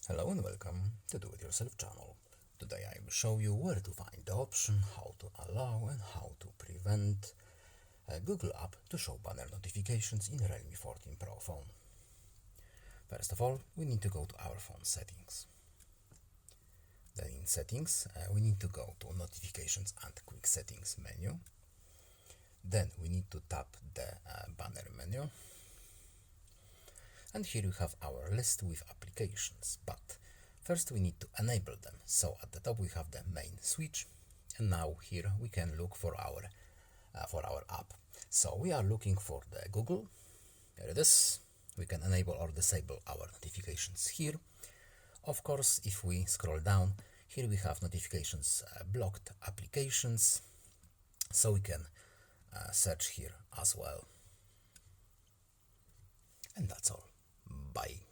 Hello and welcome to Do It Yourself channel. Today I will show you where to find the option, how to allow and how to prevent a Google app to show banner notifications in Realme 14 Pro phone. First of all, we need to go to our phone settings. Then in settings, we need to go to notifications and quick settings menu. Then we need to tap the banner menu. And here you have our list with applications, but first we need to enable them. So at the top we have the main switch, and now here we can look for our app. So we are looking for the Google. There it is. We can enable or disable our notifications here. Of course, if we scroll down, here we have notifications, blocked applications, so we can search here as well. And that's all. Bye.